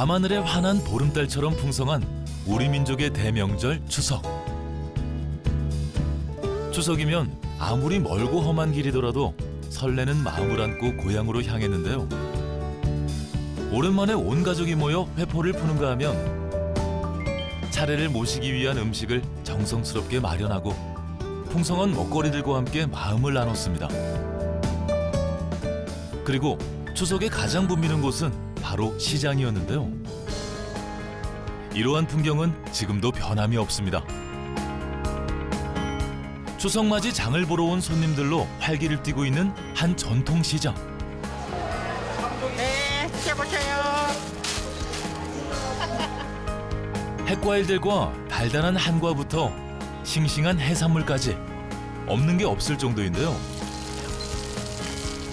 밤하늘에 환한 보름달처럼 풍성한 우리 민족의 대명절 추석. 추석이면 아무리 멀고 험한 길이더라도 설레는 마음을 안고 고향으로 향했는데요. 오랜만에 온 가족이 모여 회포를 푸는가 하면 차례를 모시기 위한 음식을 정성스럽게 마련하고 풍성한 먹거리들과 함께 마음을 나눴습니다. 그리고 추석에 가장 붐비는 곳은 바로 시장이었는데요. 이러한 풍경은 지금도 변함이 없습니다. 추석 맞이 장을 보러 온 손님들로 활기를 띠고 있는 한 전통시장. 네, 드셔보세요. 핵과일들과 달달한 한과부터 싱싱한 해산물까지 없는 게 없을 정도인데요.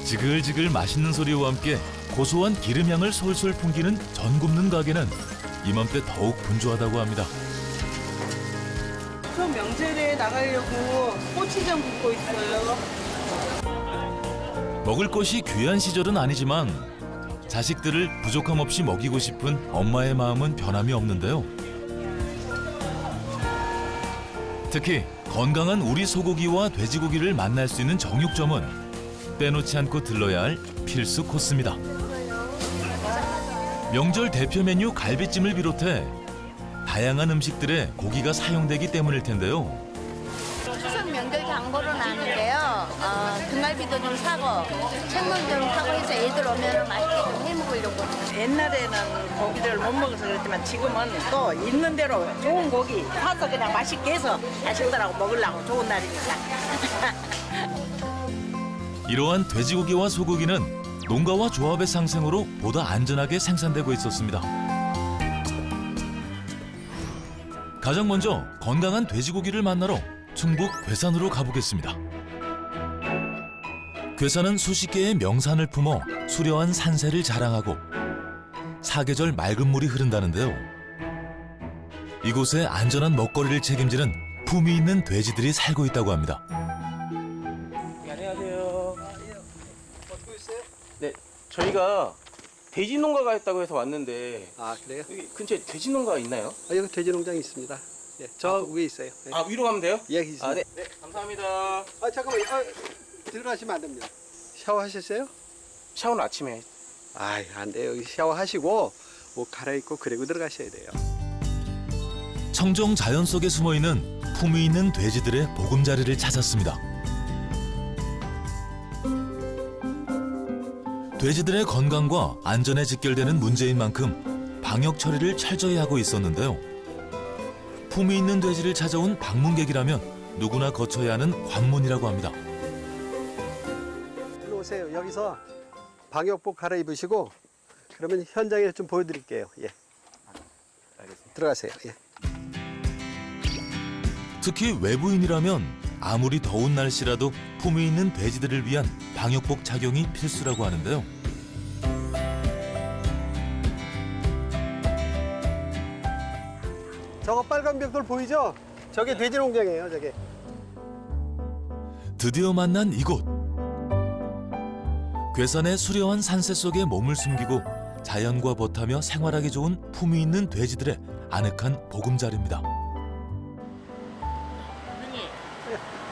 지글지글 맛있는 소리와 함께 고소한 기름향을 솔솔 풍기는 전 굽는 가게는 이맘때 더욱 분주하다고 합니다. 저 명절에 나가려고 꼬치장 굽고 있어요. 먹을 것이 귀한 시절은 아니지만 자식들을 부족함 없이 먹이고 싶은 엄마의 마음은 변함이 없는데요. 특히 건강한 우리 소고기와 돼지고기를 만날 수 있는 정육점은 빼놓지 않고 들러야 할 필수 코스입니다. 명절 대표 메뉴 갈비찜을 비롯해 다양한 음식들에 고기가 사용되기 때문일 텐데요. 추석 명절 장보러 나는데요. 등갈비도 좀 사고 생선 좀 사고 해서 애들 오면 맛있게 좀 해먹으려고. 옛날에는 고기를 못 먹어서 그랬지만 지금은 또 있는 대로 좋은 고기 사서 그냥 맛있게 해서 자식들하고 먹으려고 좋은 날이니까. 이러한 돼지고기와 소고기는 농가와 조합의 상생으로 보다 안전하게 생산되고 있었습니다. 가장 먼저 건강한 돼지고기를 만나러 충북 괴산으로 가보겠습니다. 괴산은 수십 개의 명산을 품어 수려한 산세를 자랑하고 사계절 맑은 물이 흐른다는데요. 이곳에 안전한 먹거리를 책임지는 품위 있는 돼지들이 살고 있다고 합니다. 안녕하세요. 어떻게 있어요? 네, 저희가 돼지 농가가 있다고 해서 왔는데 아 그래요? 여기 근처에 돼지 농가 있나요? 아, 여기 돼지 농장이 있습니다. 예, 저 위에 있어요. 예. 아, 위로 가면 돼요? 예, 있습니다. 아, 네. 네, 감사합니다. 아 잠깐만, 들어가시면 안 됩니다. 샤워하셨어요? 샤워는 아침에. 아, 안 돼요. 여기 샤워하시고 옷 갈아입고 그리고 들어가셔야 돼요. 청정 자연 속에 숨어 있는 품위 있는 돼지들의 보금자리를 찾았습니다. 돼지들의 건강과 안전에 직결되는 문제인 만큼 방역 처리를 철저히 하고 있었는데요. 품위 있는 돼지를 찾아온 방문객이라면 누구나 거쳐야 하는 관문이라고 합니다. 들어오세요. 여기서 방역복 갈아입으시고 그러면 현장에 좀 보여드릴게요. 예. 알겠습니다. 들어가세요. 예. 특히 외부인이라면 아무리 더운 날씨라도 품위 있는 돼지들을 위한 방역복 착용이 필수라고 하는데요. 저거 빨간 벽돌 보이죠? 저게 돼지 농장이에요. 저게. 드디어 만난 이곳. 괴산의 수려한 산세 속에 몸을 숨기고 자연과 벗하며 생활하기 좋은 품위 있는 돼지들의 아늑한 보금자리입니다. 대표님,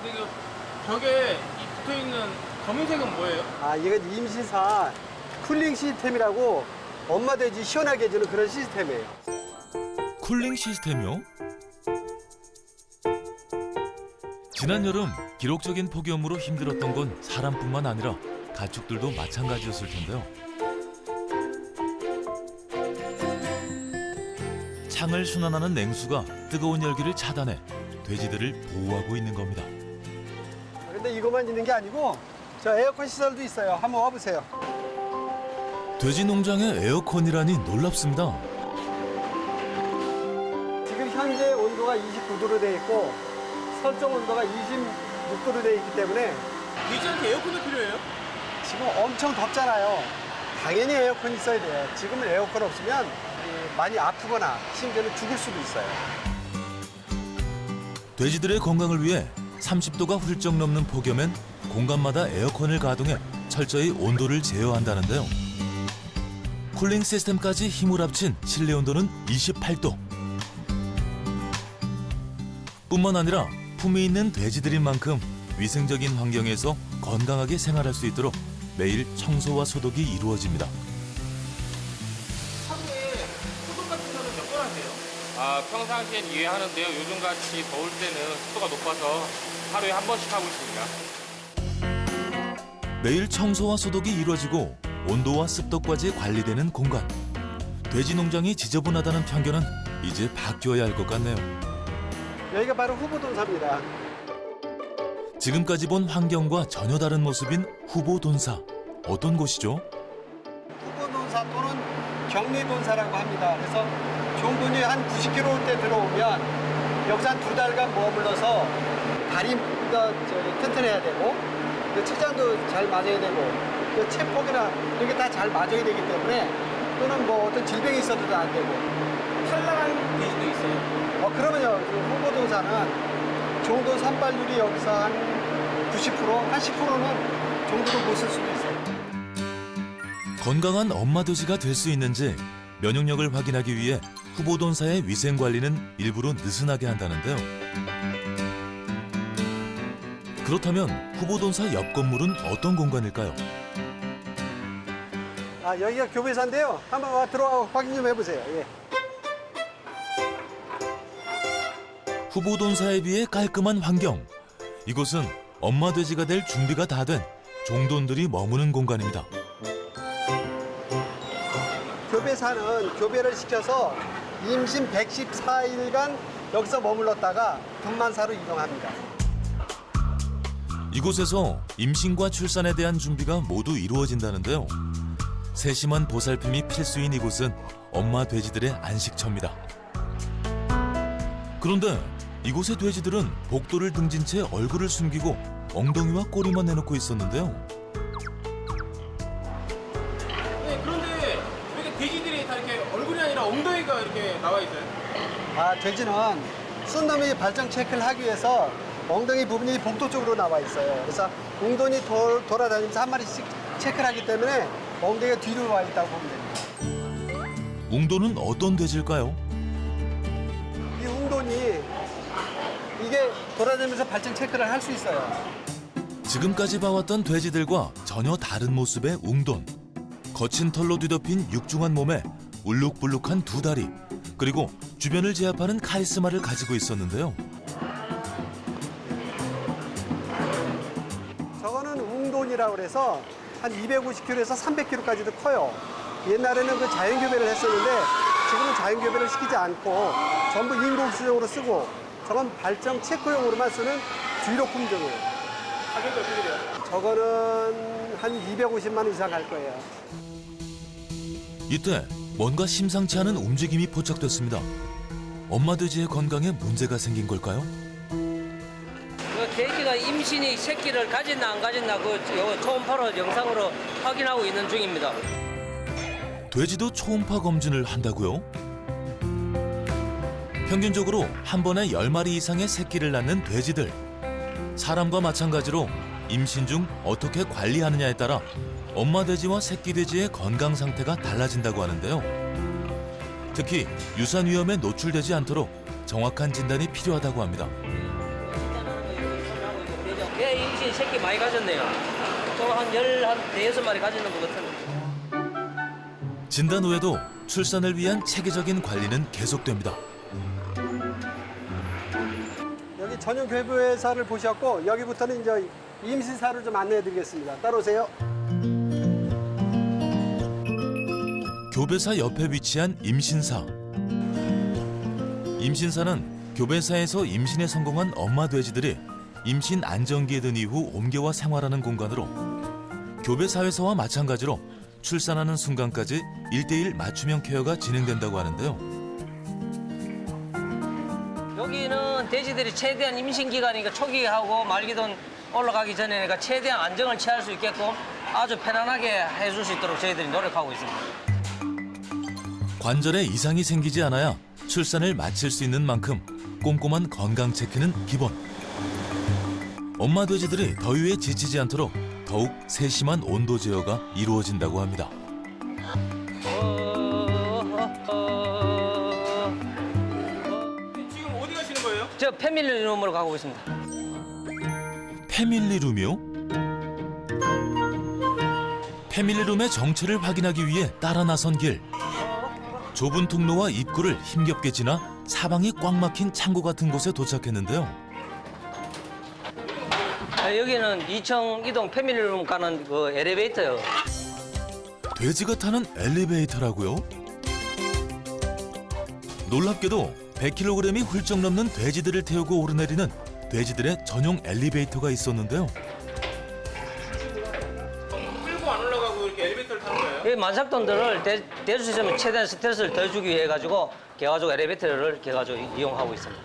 근데 이거 벽에 붙어있는 검은색은 뭐예요? 아, 이건 임시사 쿨링 시스템이라고 엄마 돼지 시원하게 해주는 그런 시스템이에요. 쿨링 시스템이요? 지난 여름 기록적인 폭염으로 힘들었던 건 사람뿐만 아니라 가축들도 마찬가지였을 텐데요. 창을 순환하는 냉수가 뜨거운 열기를 차단해 돼지들을 보호하고 있는 겁니다. 근데 이것만 있는 게 아니고 저 에어컨 시설도 있어요. 한번 와보세요. 돼지 농장에 에어컨이라니 놀랍습니다. 지금 현재 온도가 29도로 되어 있고 설정 온도가 26도로 되어 있기 때문에 돼지한테 에어컨도 필요해요? 지금 엄청 덥잖아요. 당연히 에어컨이 있어야 돼요. 지금은 에어컨 없으면 많이 아프거나 심지어는 죽을 수도 있어요. 돼지들의 건강을 위해 30도가 훌쩍 넘는 폭염엔 공간마다 에어컨을 가동해 철저히 온도를 제어한다는데요. 쿨링 시스템까지 힘을 합친 실내 온도는 28도. 뿐만 아니라 품이 있는 돼지들인 만큼 위생적인 환경에서 건강하게 생활할 수 있도록 매일 청소와 소독이 이루어집니다. 하루에 소독 같은 거는 몇 번 하세요? 평상시엔 이해하는데요. 요즘같이 더울 때는 습도가 높아서 하루에 한 번씩 하고 있습니다. 매일 청소와 소독이 이루어지고 온도와 습도까지 관리되는 공간. 돼지 농장이 지저분하다는 편견은 이제 바뀌어야 할 것 같네요. 여기가 바로 후보동사입니다. 지금까지 본 환경과 전혀 다른 모습인 후보돈사. 어떤 곳이죠? 후보동사 또는 격리동사라고 합니다. 그래서 종군이 한 90km 들어오면 여기서 한 2달간 머물러서 다리가 튼튼해야 되고 체장도 잘 맞아야 되고 체폭이나 이런 게 다 잘 맞아야 되기 때문에 또는 뭐 어떤 질병이 있어도 안 되고 탈락한 돼지도 있어요. 그러면요 그 후보동사는 종도 산발률이 여기서 한 90%, 한 10%는 종도도 못 쓸 수도 있어요. 건강한 엄마 돼지가 될 수 있는지 면역력을 확인하기 위해 후보돈사의 위생 관리는 일부러 느슨하게 한다는데요. 그렇다면 후보돈사 옆 건물은 어떤 공간일까요? 여기가 교배사인데요. 한번 들어와 확인 좀 해보세요. 예. 후보돈사에 비해 깔끔한 환경. 이곳은 엄마 돼지가 될 준비가 다 된 종돈들이 머무는 공간입니다. 교배사는 교배를 시켜서 임신 114일간 여기서 머물렀다가 분만사로 이동합니다. 이곳에서 임신과 출산에 대한 준비가 모두 이루어진다는데요. 세심한 보살핌이 필수인 이곳은 엄마 돼지들의 안식처입니다. 그런데 이곳의 돼지들은 복도를 등진 채 얼굴을 숨기고 엉덩이와 꼬리만 내놓고 있었는데요. 네, 그런데 왜 이렇게 돼지들이 다 이렇게 얼굴이 아니라 엉덩이가 이렇게 나와 있어요? 돼지는 순놈이 발정 체크를 하기 위해서 엉덩이 부분이 복도 쪽으로 나와 있어요. 그래서 웅돈이 돌아다니면서 한 마리씩 체크를 하기 때문에 엉덩이가 뒤로 와 있다고 보면 됩니다. 웅도는 어떤 돼지일까요? 이 웅돈이 이게 돌아다니면서 발정 체크를 할 수 있어요. 지금까지 봐왔던 돼지들과 전혀 다른 모습의 웅돈. 거친 털로 뒤덮인 육중한 몸에 울룩불룩한 두 다리, 그리고 주변을 제압하는 카리스마를 가지고 있었는데요. 저거는 웅돈이라고 그래서 한 250kg에서 300kg까지도 커요. 옛날에는 그 자연교배를 했었는데 지금은 자연교배를 시키지 않고 전부 인공수정으로 쓰고 저건 발정 체크용으로만 쓰는 뒤로 품종이에요. 가격이 어떻게 돼요? 저거는 한 250만 원 이상 할 거예요. 이때 뭔가 심상치 않은 움직임이 포착됐습니다. 엄마 돼지의 건강에 문제가 생긴 걸까요? 돼지가 임신이 새끼를 가졌나 안 가졌나 초음파로 영상으로 확인하고 있는 중입니다. 돼지도 초음파 검진을 한다고요? 평균적으로 한 번에 10마리 이상의 새끼를 낳는 돼지들. 사람과 마찬가지로 임신 중 어떻게 관리하느냐에 따라 엄마 돼지와 새끼 돼지의 건강 상태가 달라진다고 하는데요. 특히 유산 위험에 노출되지 않도록 정확한 진단이 필요하다고 합니다. 예, 임신 새끼 많이 가졌네요. 한 15마리 가지는 것 같은데. 진단 후에도 출산을 위한 체계적인 관리는 계속됩니다. 여기 전용 교배사를 보셨고 여기부터는 이제 임신사를 좀 안내해드리겠습니다. 따라오세요. 교배사 옆에 위치한 임신사. 임신사는 교배사에서 임신에 성공한 엄마 돼지들이 임신 안정기에 든 이후 옮겨와 생활하는 공간으로 교배사회서와 마찬가지로 출산하는 순간까지 1:1 맞춤형 케어가 진행된다고 하는데요. 여기는 돼지들이 최대한 임신 기간이니까 초기하고 말기돈 올라가기 전에 최대한 안정을 취할 수 있게끔 아주 편안하게 해줄 수 있도록 저희들이 노력하고 있습니다. 관절에 이상이 생기지 않아야 출산을 마칠 수 있는 만큼 꼼꼼한 건강 체크는 기본. 엄마 돼지들이 더위에 지치지 않도록 더욱 세심한 온도 제어가 이루어진다고 합니다. 저 패밀리룸으로 가고 있습니다. 패밀리룸이요? 패밀리룸의 정체를 확인하기 위해 따라 나선 길. 좁은 통로와 입구를 힘겹게 지나 사방이 꽉 막힌 창고 같은 곳에 도착했는데요. 여기는 2층 이동 패밀리룸 가는 그 엘리베이터요. 돼지가 타는 엘리베이터라고요? 놀랍게도 100kg이 훌쩍 넘는 돼지들을 태우고 오르내리는 돼지들의 전용 엘리베이터가 있었는데요. 끌고 안 올라가고 이렇게 엘리베이터를 타는 거예요? 이 만삭돈들을 대줄 수 있으면 최대한 스트레스를 덜 주기 위해 가지고 개가지고 엘리베이터를 개가지고 이용하고 있습니다.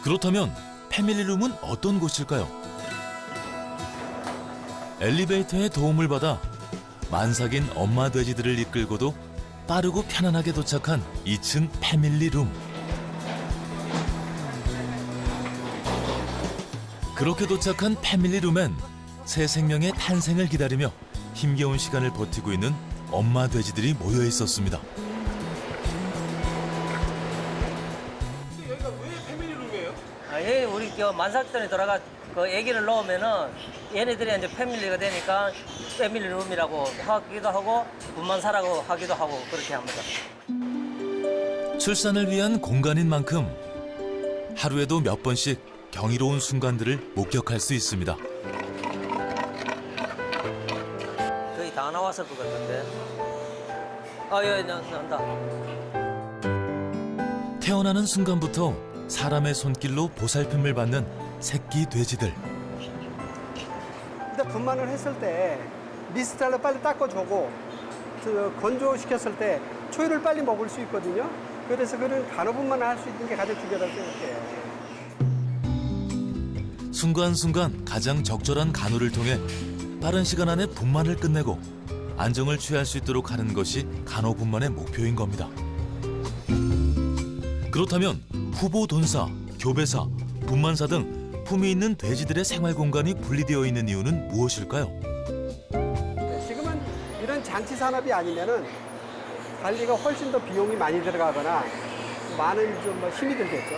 그렇다면 패밀리룸은 어떤 곳일까요? 엘리베이터의 도움을 받아 만삭인 엄마 돼지들을 이끌고도 빠르고 편안하게 도착한 2층 패밀리룸. 그렇게 도착한 패밀리룸엔 새 생명의 탄생을 기다리며 힘겨운 시간을 버티고 있는 엄마 돼지들이 모여 있었습니다. 여기가 왜 패밀리룸이에요? 예, 우리 만삭돈에 들어가 그 아기를 넣으면은 얘네들이 이제 패밀리가 되니까 패밀리룸이라고 하기도 하고 분만사라고 하기도 하고 그렇게 합니다. 출산을 위한 공간인 만큼 하루에도 몇 번씩 경이로운 순간들을 목격할 수 있습니다. 거의 다 나왔을 것 같은데. 예, 나온다. 태어나는 순간부터 사람의 손길로 보살핌을 받는 새끼 돼지들. 일단 분만을 했을 때 미스트를 빨리 닦아주고 건조시켰을 때 초유를 빨리 먹을 수 있거든요. 그래서 그런 간호분만을 할 수 있는 게 가장 중요하다고 생각해요. 순간순간 가장 적절한 간호를 통해 빠른 시간 안에 분만을 끝내고 안정을 취할 수 있도록 하는 것이 간호분만의 목표인 겁니다. 그렇다면 후보 돈사, 교배사, 분만사 등 품위 있는 돼지들의 생활 공간이 분리되어 있는 이유는 무엇일까요? 지금은 이런 장치 산업이 아니면은 관리가 훨씬 더 비용이 많이 들어가거나 많은 좀 힘이 들겠죠.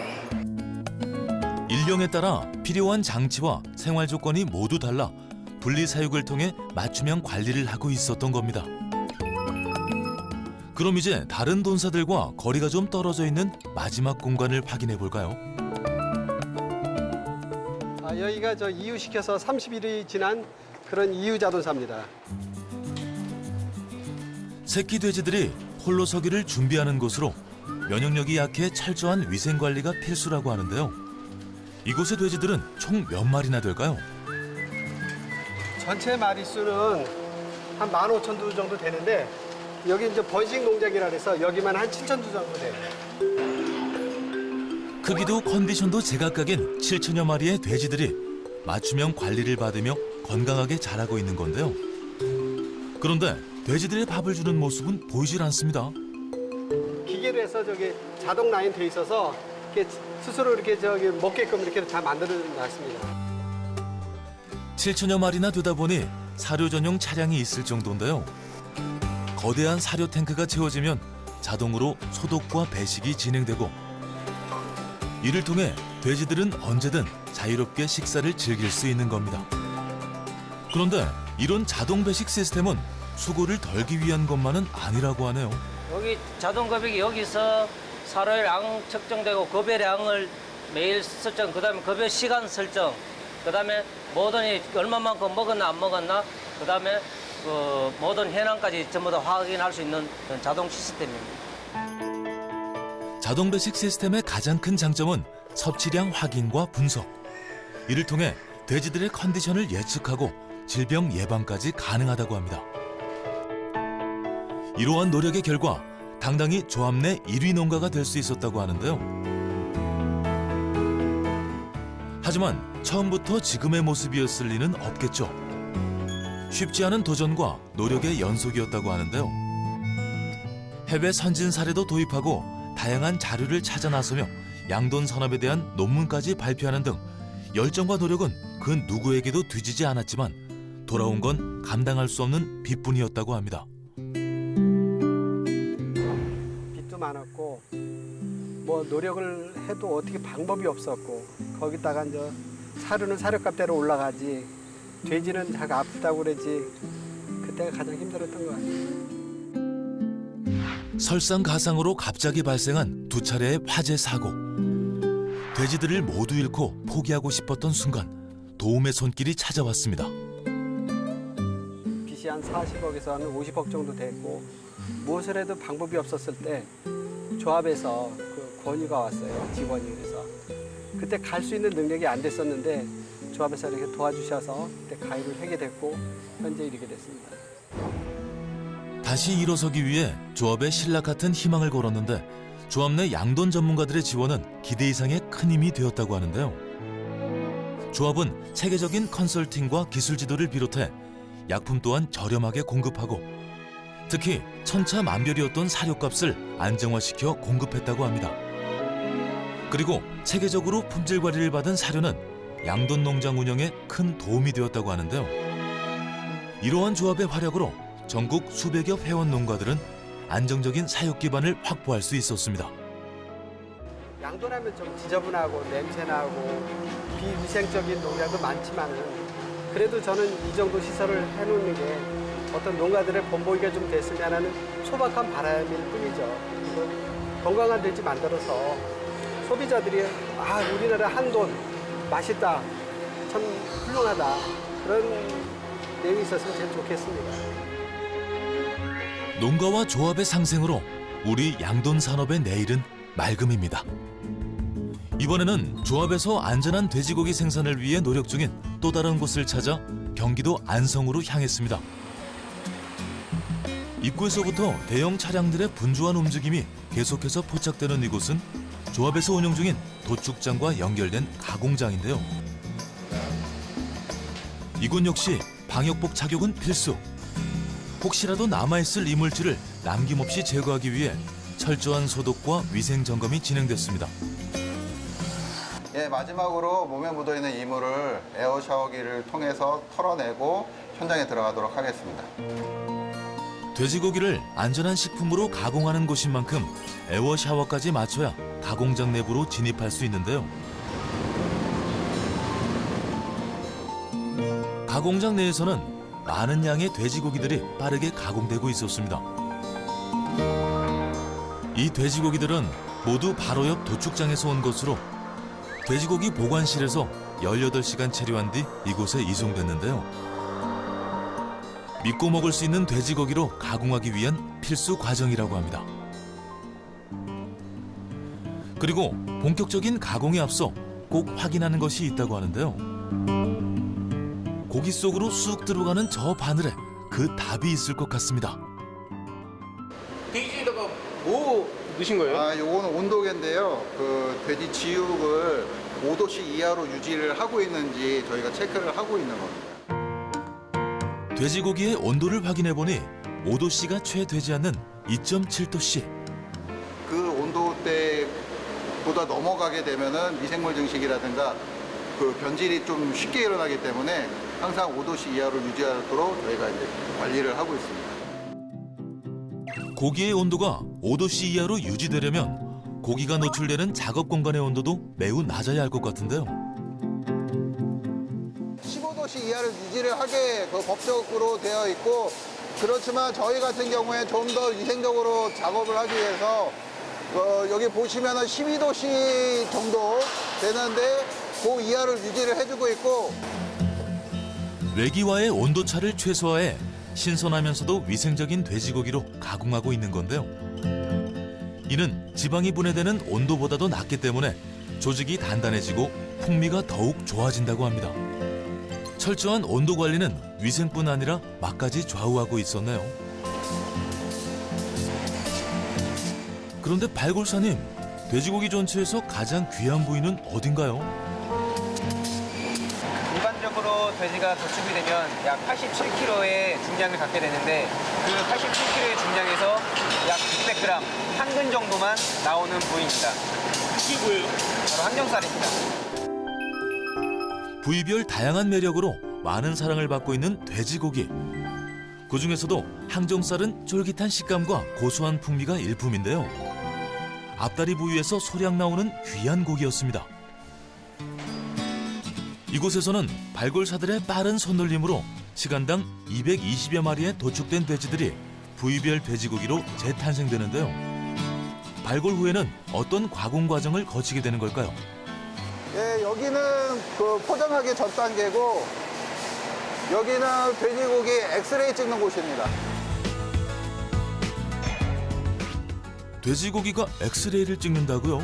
인령에 따라 필요한 장치와 생활 조건이 모두 달라 분리 사육을 통해 맞춤형 관리를 하고 있었던 겁니다. 그럼 이제 다른 돈사들과 거리가 좀 떨어져 있는 마지막 공간을 확인해 볼까요? 여기가 저 이유시켜서 30일이 지난 그런 이유자돈사입니다. 새끼 돼지들이 홀로 서기를 준비하는 곳으로 면역력이 약해 철저한 위생 관리가 필수라고 하는데요. 이곳의 돼지들은 총 몇 마리나 될까요? 전체 마리수는 한 15,000두 정도 되는데 여기 이제 번식 농장이라 해서 여기만 한 7,000두 정도 돼요. 크기도 컨디션도 제각각인 7천여 마리의 돼지들이 맞춤형 관리를 받으며 건강하게 자라고 있는 건데요. 그런데 돼지들의 밥을 주는 모습은 보이질 않습니다. 기계로 해서 저기 자동 라인 돼 있어서 이렇게 스스로 이렇게 저기 먹게끔 이렇게 다 만들어 놨습니다. 7천여 마리나 되다 보니 사료 전용 차량이 있을 정도인데요. 거대한 사료 탱크가 채워지면 자동으로 소독과 배식이 진행되고 이를 통해 돼지들은 언제든 자유롭게 식사를 즐길 수 있는 겁니다. 그런데 이런 자동 배식 시스템은 수고를 덜기 위한 것만은 아니라고 하네요. 여기 자동 급여기 여기서 사료량 측정되고 급여량을 매일 설정, 그다음에 급여 시간 설정, 그다음에 모든이 얼마만큼 먹었나 안 먹었나, 그다음에 그 모든 현황까지 전부 다 확인할 수 있는 그런 자동 시스템입니다. 자동 배식 시스템의 가장 큰 장점은 섭취량 확인과 분석. 이를 통해 돼지들의 컨디션을 예측하고 질병 예방까지 가능하다고 합니다. 이러한 노력의 결과 당당히 조합 내 1위 농가가 될 수 있었다고 하는데요. 하지만 처음부터 지금의 모습이었을 리는 없겠죠. 쉽지 않은 도전과 노력의 연속이었다고 하는데요. 해외 선진 사례도 도입하고 다양한 자료를 찾아 나서며 양돈 산업에 대한 논문까지 발표하는 등 열정과 노력은 그 누구에게도 뒤지지 않았지만 돌아온 건 감당할 수 없는 빚뿐이었다고 합니다. 빚도 많았고 뭐 노력을 해도 어떻게 방법이 없었고 거기다가 이제 사료는 사료값대로 올라가지 돼지는 자가 아프다고 그러지 그때가 가장 힘들었던 것 같아요. 설상가상으로 갑자기 발생한 두 차례의 화재 사고. 돼지들을 모두 잃고 포기하고 싶었던 순간 도움의 손길이 찾아왔습니다. 빚이 한 40억에서 한 50억 정도 됐고 무엇을 해도 방법이 없었을 때 조합에서 그 권유가 왔어요. 직원이. 그래서 그때 갈 수 있는 능력이 안 됐었는데 조합에서 이렇게 도와주셔서 그때 가입을 하게 됐고 현재 이르게 됐습니다. 다시 일어서기 위해 조합에 신락 같은 희망을 걸었는데 조합 내 양돈 전문가들의 지원은 기대 이상의 큰 힘이 되었다고 하는데요. 조합은 체계적인 컨설팅과 기술 지도를 비롯해 약품 또한 저렴하게 공급하고 특히 천차만별이었던 사료값을 안정화시켜 공급했다고 합니다. 그리고 체계적으로 품질 관리를 받은 사료는 양돈 농장 운영에 큰 도움이 되었다고 하는데요. 이러한 조합의 활약으로 전국 수백여 회원 농가들은 안정적인 사육 기반을 확보할 수 있었습니다. 양돈하면 좀 지저분하고 냄새나고 비위생적인 농약도 많지만은 그래도 저는 이 정도 시설을 해놓는 게 어떤 농가들의 본보기가 좀 됐으면 하는 소박한 바람일 뿐이죠. 그리고 건강한 돼지 만들어서 소비자들이 아 우리나라 한돈 맛있다 참 훌륭하다 그런 내용이 있었으면 제일 좋겠습니다. 농가와 조합의 상생으로 우리 양돈 산업의 내일은 맑음입니다. 이번에는 조합에서 안전한 돼지고기 생산을 위해 노력 중인 또 다른 곳을 찾아 경기도 안성으로 향했습니다. 입구에서부터 대형 차량들의 분주한 움직임이 계속해서 포착되는 이곳은 조합에서 운영 중인 도축장과 연결된 가공장인데요. 이곳 역시 방역복 착용은 필수. 혹시라도 남아있을 이물질을 남김없이 제거하기 위해 철저한 소독과 위생 점검이 진행됐습니다. 예, 마지막으로 몸에 묻어있는 이물을 에어 샤워기를 통해서 털어내고 현장에 들어가도록 하겠습니다. 돼지고기를 안전한 식품으로 가공하는 곳인 만큼 에어 샤워까지 맞춰야 가공장 내부로 진입할 수 있는데요. 가공장 내에서는 많은 양의 돼지고기들이 빠르게 가공되고 있었습니다. 이 돼지고기들은 모두 바로 옆 도축장에서 온 것으로 돼지고기 보관실에서 18시간 체류한 뒤 이곳에 이송됐는데요. 믿고 먹을 수 있는 돼지고기로 가공하기 위한 필수 과정이라고 합니다. 그리고 본격적인 가공에 앞서 꼭 확인하는 것이 있다고 하는데요. 고기 속으로 쑥 들어가는 저 바늘에 그 답이 있을 것 같습니다. 돼지에다가 뭐 넣으신 거예요? 아, 요거는 온도계인데요. 그 돼지 지육을 5도씨 이하로 유지를 하고 있는지 저희가 체크를 하고 있는 겁니다. 돼지고기의 온도를 확인해 보니 5도씨가 채 되지 않는 2.7도씨. 그 온도대보다 넘어가게 되면은 미생물 증식이라든가 그 변질이 좀 쉽게 일어나기 때문에 항상 5도씨 이하로 유지하도록 저희가 이제 관리를 하고 있습니다. 고기의 온도가 5도씨 이하로 유지되려면 고기가 노출되는 작업 공간의 온도도 매우 낮아야 할 것 같은데요. 15도씨 이하를 유지를 하게 그 법적으로 되어 있고 그렇지만 저희 같은 경우에 좀 더 위생적으로 작업을 하기 위해서 여기 보시면은 12도씨 정도 되는데 그 이하를 유지를 해주고 있고 외기와의 온도차를 최소화해 신선하면서도 위생적인 돼지고기로 가공하고 있는 건데요. 이는 지방이 분해되는 온도보다도 낮기 때문에 조직이 단단해지고 풍미가 더욱 좋아진다고 합니다. 철저한 온도 관리는 위생뿐 아니라 맛까지 좌우하고 있었네요. 그런데 발골사님, 돼지고기 전체에서 가장 귀한 부위는 어딘가요? 일반적으로 돼지가 도축이 되면 약 87kg의 중량을 갖게 되는데 그 87kg의 중량에서 약 600g, 한 근 정도만 나오는 부위입니다. 이게 뭐예요? 바로 항정살입니다. 부위별 다양한 매력으로 많은 사랑을 받고 있는 돼지고기. 그중에서도 항정살은 쫄깃한 식감과 고소한 풍미가 일품인데요. 앞다리 부위에서 소량 나오는 귀한 고기였습니다. 이곳에서는 발골사들의 빠른 손놀림으로 시간당 220여 마리의 도축된 돼지들이 부위별 돼지고기로 재탄생되는데요. 발골 후에는 어떤 가공 과정을 거치게 되는 걸까요? 예, 여기는 그 포장하기 전 단계고 여기는 돼지고기 엑스레이 찍는 곳입니다. 돼지고기가 엑스레이를 찍는다고요?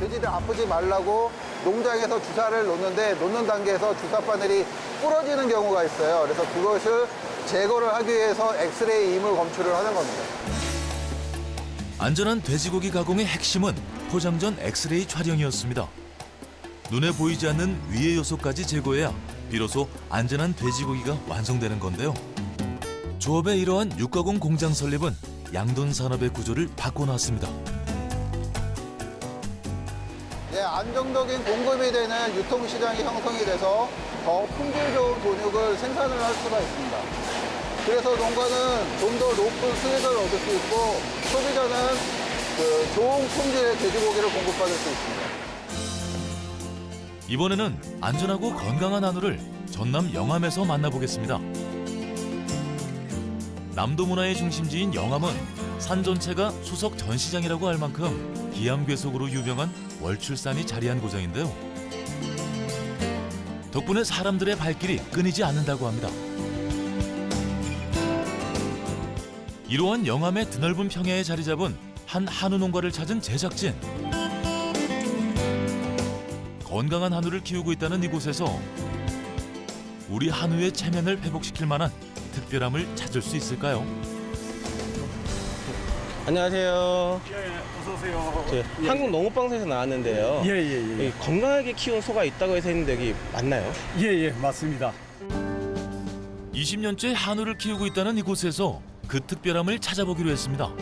돼지들 아프지 말라고 농장에서 주사를 놓는 단계에서 주사 바늘이 부러지는 경우가 있어요. 그래서 그것을 제거를 하기 위해서 엑스레이 이물 검출을 하는 겁니다. 안전한 돼지고기 가공의 핵심은 포장 전 엑스레이 촬영이었습니다. 눈에 보이지 않는 위해 요소까지 제거해야 비로소 안전한 돼지고기가 완성되는 건데요. 조업의 이러한 육가공 공장 설립은 양돈 산업의 구조를 바꿔놨습니다. 예, 안정적인 공급이 되는 유통시장이 형성이 돼서 더 품질 좋은 돈육을 생산을 할 수가 있습니다. 그래서 농가는 좀 더 높은 수익을 얻을 수 있고 소비자는 좋은 품질의 돼지고기를 공급받을 수 있습니다. 이번에는 안전하고 건강한 한우를 전남 영암에서 만나보겠습니다. 남도 문화의 중심지인 영암은 산 전체가 수석 전시장이라고 할 만큼 기암괴석으로 유명한 월출산이 자리한 고장인데요. 덕분에 사람들의 발길이 끊이지 않는다고 합니다. 이러한 영암의 드넓은 평야에 자리 잡은 한 한우 농가를 찾은 제작진. 건강한 한우를 키우고 있다는 이곳에서 우리 한우의 체면을 회복시킬 만한 특별함을 찾을 수 있을까요? 안녕하세요. 예, 어서 오세요. 저 한국 농업방송에서 나왔는데요. 예. 여기 건강하게 키운 소가 있다고 해서 했는데 여기 맞나요? 예, 맞습니다. 20년째 한우를 키우고 있다는 이곳에서 그 특별함을 찾아보기로 했습니다.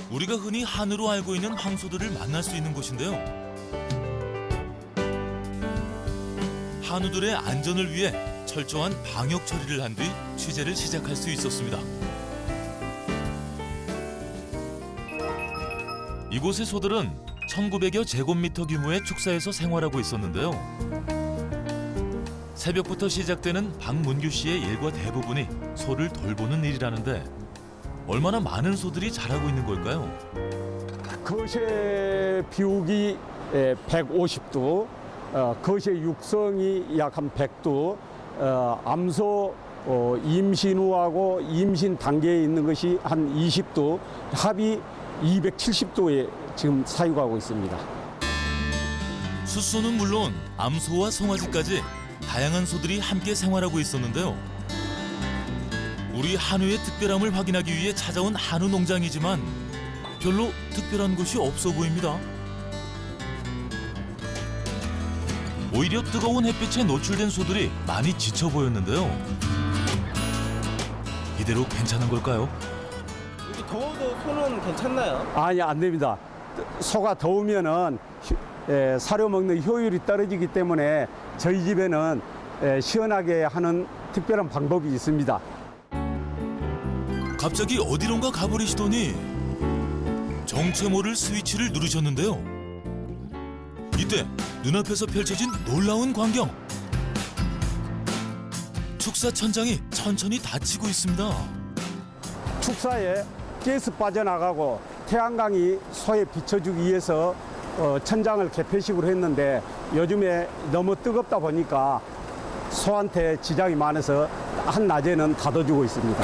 우리가 흔히 한우로 알고 있는 황소들을 만날 수 있는 곳인데요. 한우들의 안전을 위해 철저한 방역 처리를 한 뒤 취재를 시작할 수 있었습니다. 이곳의 소들은 1900여 제곱미터 규모의 축사에서 생활하고 있었는데요. 새벽부터 시작되는 박문규 씨의 일과 대부분이 소를 돌보는 일이라는데 얼마나 많은 소들이 자라고 있는 걸까요? 거세 비육이 150두, 거세 육성이 약 한 100두, 암소 임신 후하고 임신 단계에 있는 것이 한 20두, 합이 270두에 지금 사육하고 있습니다. 숫소는 물론 암소와 송아지까지 다양한 소들이 함께 생활하고 있었는데요. 우리 한우의 특별함을 확인하기 위해 찾아온 한우 농장이지만 별로 특별한 곳이 없어 보입니다. 오히려 뜨거운 햇빛에 노출된 소들이 많이 지쳐 보였는데요. 이대로 괜찮은 걸까요? 여기 더워도 소는 괜찮나요? 아니, 안 됩니다. 소가 더우면은 사료 먹는 효율이 떨어지기 때문에 저희 집에는 시원하게 하는 특별한 방법이 있습니다. 갑자기 어디론가 가버리시더니 정체 모를 스위치를 누르셨는데요. 이때 눈앞에서 펼쳐진 놀라운 광경. 축사 천장이 천천히 닫히고 있습니다. 축사에 가스 빠져나가고 태양광이 소에 비춰주기 위해서 천장을 개폐식으로 했는데 요즘에 너무 뜨겁다 보니까 소한테 지장이 많아서 한낮에는 닫아주고 있습니다.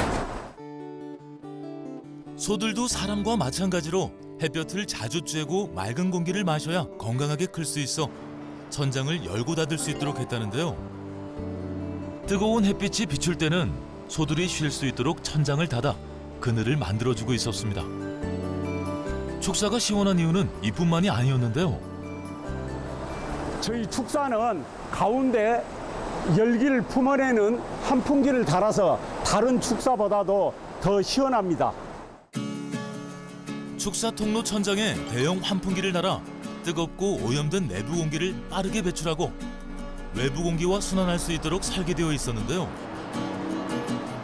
소들도 사람과 마찬가지로 햇볕을 자주 쬐고 맑은 공기를 마셔야 건강하게 클 수 있어 천장을 열고 닫을 수 있도록 했다는데요. 뜨거운 햇빛이 비출 때는 소들이 쉴 수 있도록 천장을 닫아 그늘을 만들어주고 있었습니다. 축사가 시원한 이유는 이뿐만이 아니었는데요. 저희 축사는 가운데 열기를 품어내는 환풍기를 달아서 다른 축사보다도 더 시원합니다. 축사 통로 천장에 대형 환풍기를 달아 뜨겁고 오염된 내부 공기를 빠르게 배출하고 외부 공기와 순환할 수 있도록 설계되어 있었는데요.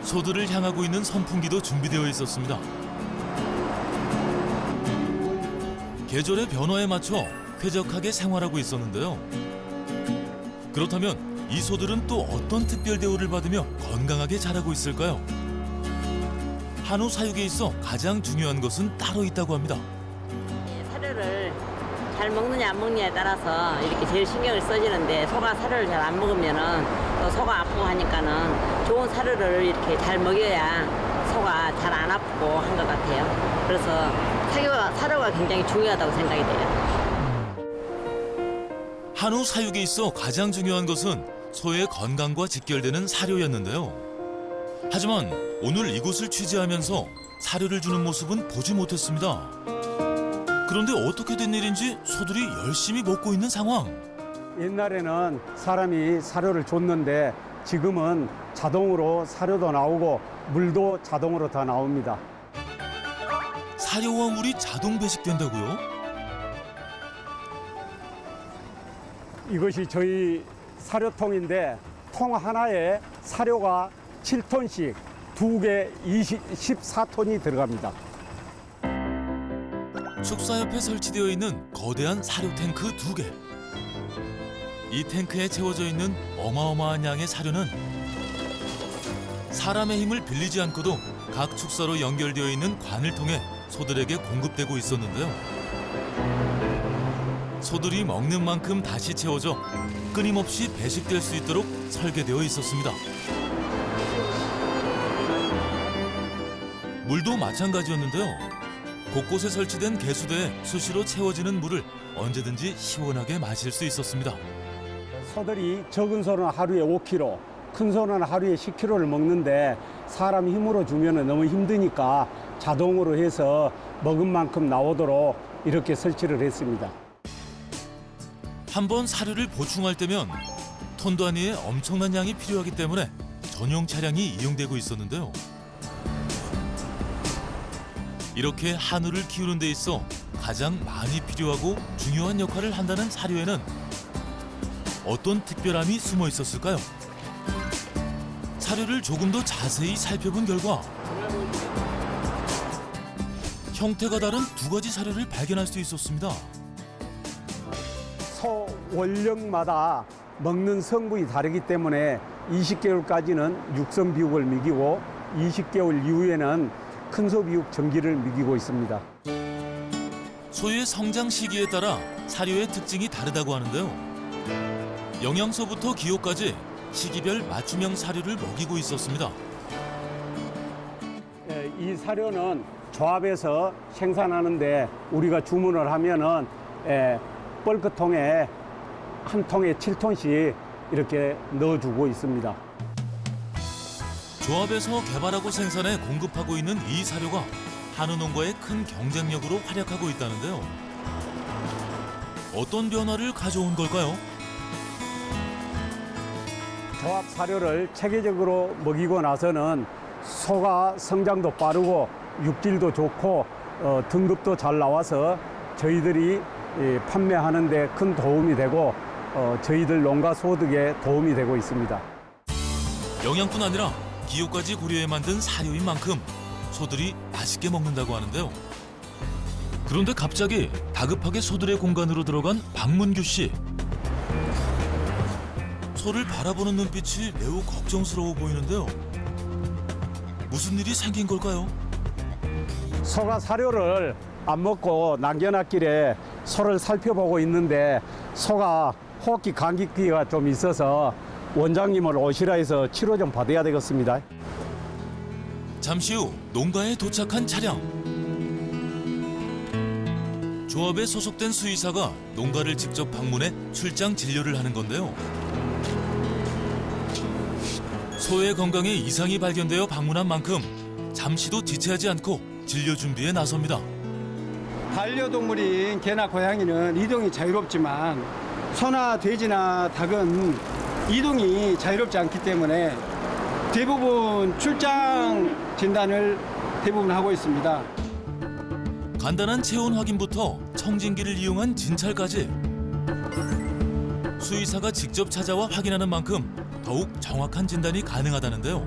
소들을 향하고 있는 선풍기도 준비되어 있었습니다. 계절의 변화에 맞춰 쾌적하게 생활하고 있었는데요. 그렇다면 이 소들은 또 어떤 특별 대우를 받으며 건강하게 자라고 있을까요? 한우 사육에 있어 가장 중요한 것은 따로 있다고 합니다. 사료를 잘 먹느냐 안 먹느냐에 따라서 이렇게 제일 신경을 써지는데 소가 사료를 잘 안 먹으면은 또 소가 아프고 하니까는 좋은 사료를 이렇게 잘 먹여야 소가 잘 안 아프고 한 것 같아요. 그래서 사료가 굉장히 중요하다고 생각이 돼요. 한우 사육에 있어 가장 중요한 것은 소의 건강과 직결되는 사료였는데요. 하지만 오늘 이곳을 취재하면서 사료를 주는 모습은 보지 못했습니다. 그런데 어떻게 된 일인지 소들이 열심히 먹고 있는 상황. 옛날에는 사람이 사료를 줬는데 지금은 자동으로 사료도 나오고 물도 자동으로 다 나옵니다. 사료와 물이 자동 배식된다고요? 이것이 저희 사료통인데 통 하나에 사료가 7톤씩 2개 14톤이 들어갑니다. 축사 옆에 설치되어 있는 거대한 사료 탱크 2개. 이 탱크에 채워져 있는 어마어마한 양의 사료는 사람의 힘을 빌리지 않고도 각 축사로 연결되어 있는 관을 통해 소들에게 공급되고 있었는데요. 소들이 먹는 만큼 다시 채워져 끊임없이 배식될 수 있도록 설계되어 있었습니다. 물도 마찬가지였는데요. 곳곳에 설치된 개수대에 수시로 채워지는 물을 언제든지 시원하게 마실 수 있었습니다. 소들이 적은 소는 하루에 5kg, 큰 소는 하루에 10kg를 먹는데 사람 힘으로 주면 너무 힘드니까 자동으로 해서 먹은 만큼 나오도록 이렇게 설치를 했습니다. 한번 사료를 보충할 때면 톤 단위의 엄청난 양이 필요하기 때문에 전용 차량이 이용되고 있었는데요. 이렇게 한우를 키우는 데 있어 가장 많이 필요하고 중요한 역할을 한다는 사료에는 어떤 특별함이 숨어 있었을까요? 사료를 조금 더 자세히 살펴본 결과 형태가 다른 2가지 사료를 발견할 수 있었습니다. 소 원령마다 먹는 성분이 다르기 때문에 20개월까지는 육성 비육을 먹이고 20개월 이후에는 큰소 비육 전기를 먹이고 있습니다. 소의 성장 시기에 따라 사료의 특징이 다르다고 하는데요. 영양소부터 기호까지 시기별 맞춤형 사료를 먹이고 있었습니다. 이 사료는 조합에서 생산하는데 우리가 주문을 하면은 벌크통에 한 통에 7톤씩 이렇게 넣어주고 있습니다. 조합에서 개발하고 생산해 공급하고 있는 이 사료가 한우 농가의 큰 경쟁력으로 활약하고 있다는데요. 어떤 변화를 가져온 걸까요? 조합 사료를 체계적으로 먹이고 나서는 소가 성장도 빠르고 육질도 좋고 등급도 잘 나와서 저희들이 판매하는 데 큰 도움이 되고 저희들 농가 소득에 도움이 되고 있습니다. 영양뿐 아니라 기호까지 고려해 만든 사료인 만큼 소들이 맛있게 먹는다고 하는데요. 그런데 갑자기 다급하게 소들의 공간으로 들어간 박문규 씨. 소를 바라보는 눈빛이 매우 걱정스러워 보이는데요. 무슨 일이 생긴 걸까요? 소가 사료를 안 먹고 남겨놨길래 소를 살펴보고 있는데 소가 호흡기 감기기가 좀 있어서 원장님을 오시라 해서 치료 좀 받아야 되겠습니다. 잠시 후 농가에 도착한 차량. 조합에 소속된 수의사가 농가를 직접 방문해 출장 진료를 하는 건데요. 소의 건강에 이상이 발견되어 방문한 만큼 잠시도 지체하지 않고 진료 준비에 나섭니다. 반려동물인 개나 고양이는 이동이 자유롭지만 소나 돼지나 닭은 이동이 자유롭지 않기 때문에 대부분 출장 진단을 대부분 하고 있습니다. 간단한 체온 확인부터 청진기를 이용한 진찰까지 수의사가 직접 찾아와 확인하는 만큼 더욱 정확한 진단이 가능하다는데요.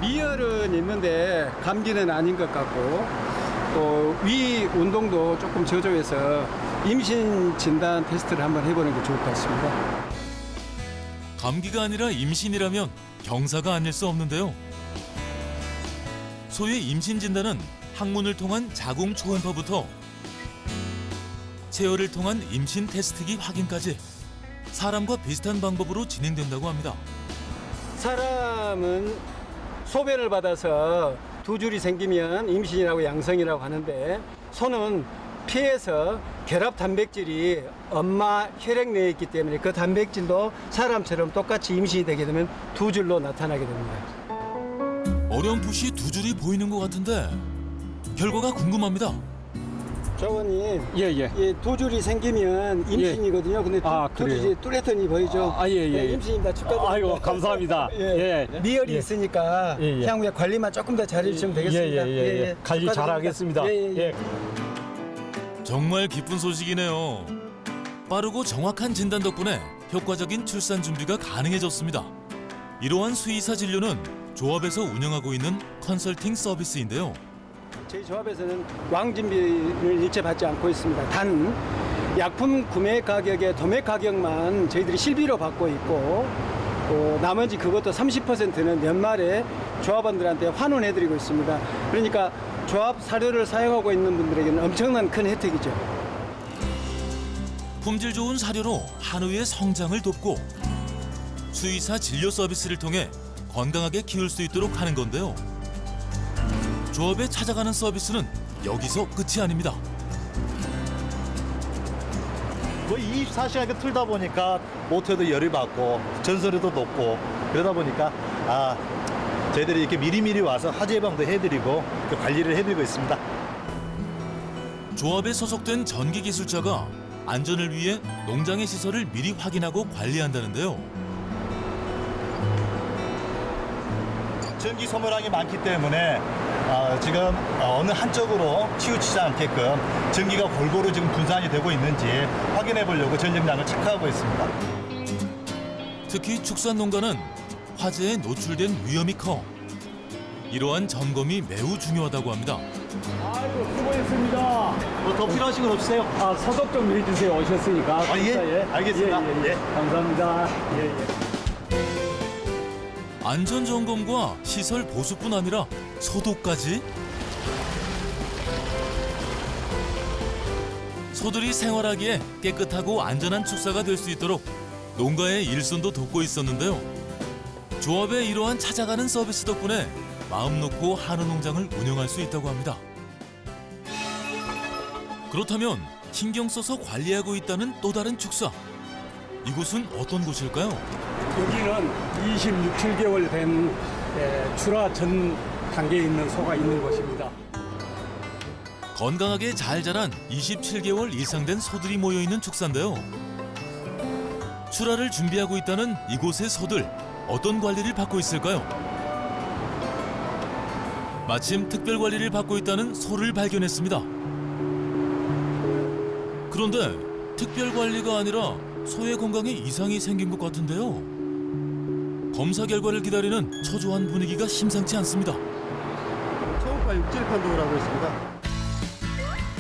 미열은 있는데 감기는 아닌 것 같고 위 운동도 조금 저조해서 임신 진단 테스트를 한번 해보는 게 좋을 것 같습니다. 감기가 아니라 임신이라면 경사가 아닐 수 없는데요. 소의 임신 진단은 항문을 통한 자궁 초음파부터 체열을 통한 임신 테스트기 확인까지 사람과 비슷한 방법으로 진행된다고 합니다. 사람은 소변을 받아서 두 줄이 생기면 임신이라고 양성이라고 하는데 소는 피에서 결합 단백질이 엄마 혈액 내에 있기 때문에 그 단백질도 사람처럼 똑같이 임신이 되게 되면 두 줄로 나타나게 됩니다. 어렴풋이 두 줄이 보이는 것 같은데 결과가 궁금합니다. 조원님, 예. 두 줄이 생기면 임신이거든요. 근데 두 줄이 뚜렷하니 보이죠? 예. 임신입니다. 축하드립니다. 아이고, 감사합니다. 예. 미열이 있으니까 예. 향후에 관리만 조금 더 잘해주시면 되겠습니다. 예. 관리 축하드립니다. 잘하겠습니다. 예. 정말 기쁜 소식이네요. 빠르고 정확한 진단 덕분에 효과적인 출산 준비가 가능해졌습니다. 이러한 수의사 진료는 조합에서 운영하고 있는 컨설팅 서비스인데요. 저희 조합에서는 왕진비를 일체 받지 않고 있습니다. 단 약품 구매 가격의 도매 가격만 저희들이 실비로 받고 있고 나머지 그것도 30%는 연말에 조합원들한테 환원해드리고 있습니다. 그러니까 조합 사료를 사용하고 있는 분들에게는 엄청난 큰 혜택이죠. 품질 좋은 사료로 한우의 성장을 돕고 수의사 진료 서비스를 통해 건강하게 키울 수 있도록 하는 건데요. 조합에 찾아가는 서비스는 여기서 끝이 아닙니다. 거의 24시간 틀다 보니까 모터도 열이 받고 전선에도 높고 그러다 보니까 저희들이 이렇게 미리미리 와서 하지 예방도 해드리고 관리를 해드리고 있습니다. 조합에 소속된 전기 기술자가 안전을 위해 농장의 시설을 미리 확인하고 관리한다는데요. 전기 소모량이 많기 때문에 지금 어느 한쪽으로 치우치지 않게끔 전기가 골고루 지금 분산이 되고 있는지 확인해 보려고 전력량을 체크하고 있습니다. 특히 축산농가는 화재에 노출된 위험이 커 이러한 점검이 매우 중요하다고 합니다. 아이고, 수고했습니다. 뭐 더 필요하신 건 없으세요? 소독 좀 해주세요. 오셨으니까. 예, 알겠습니다. 예. 감사합니다. 예. 안전 점검과 시설 보수뿐 아니라 소독까지? 소들이 생활하기에 깨끗하고 안전한 축사가 될 수 있도록 농가의 일손도 돕고 있었는데요. 조합의 이러한 찾아가는 서비스 덕분에 마음 놓고 한우 농장을 운영할 수 있다고 합니다. 그렇다면 신경 써서 관리하고 있다는 또 다른 축사. 이곳은 어떤 곳일까요? 여기는 27개월 된 출하 전 단계에 있는 소가 있는 곳입니다. 건강하게 잘 자란 27개월 이상 된 소들이 모여있는 축사인데요. 출하를 준비하고 있다는 이곳의 소들, 어떤 관리를 받고 있을까요? 마침 특별 관리를 받고 있다는 소를 발견했습니다. 그런데 특별 관리가 아니라 소의 건강에 이상이 생긴 것 같은데요. 검사 결과를 기다리는 초조한 분위기가 심상치 않습니다. 초음파 육질 판독을 하고 있습니다.